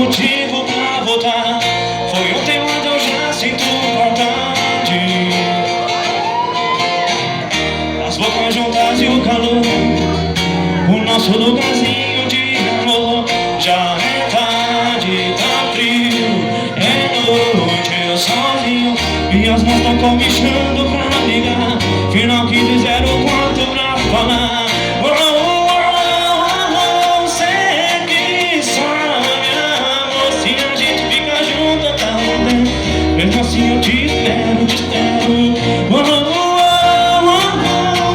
motivo pra voltar. Foi ontem, mas eu já sinto vontade. As bocas juntas e o calor, o nosso lugarzinho de amor. Já é tarde, tá frio, é noite, eu sozinho. Minhas mãos tão comichando pra ligar. Final que de 04 pra falar. Sei que sabe, amor, se a gente fica junto até ontem. Mesmo assim eu te espero, te espero.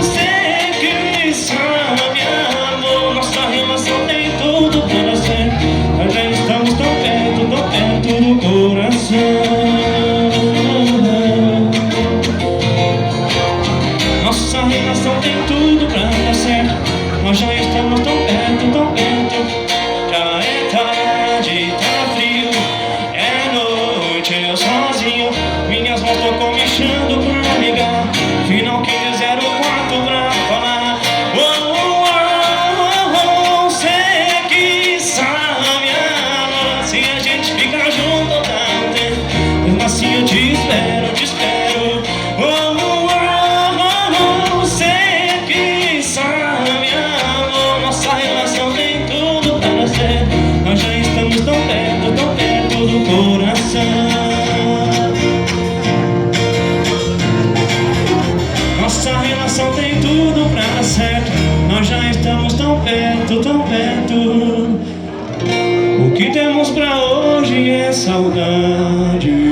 Sei que sabe, amor, nossa relação tem tudo pra dar certo. Nós já estamos tão perto do coração. Nossa relação tem tudo pra dar certo. Nós já estamos tão perto, tão perto. Já é tarde, tá frio, é noite, eu sozinho. Minhas mãos tão comichando pra ligar. Final 1504 pra falar. Sei que sabe, amor, se a gente ficar junto tá tempo. Mesmo assim eu te espero, te espero. Sei que sabe, amor, nossa relação tem tudo pra dar certo. Nós já estamos tão perto do coração. Nossa relação tem tudo pra dar certo. Nós já estamos tão perto, tão perto. O que temos pra hoje é saudade.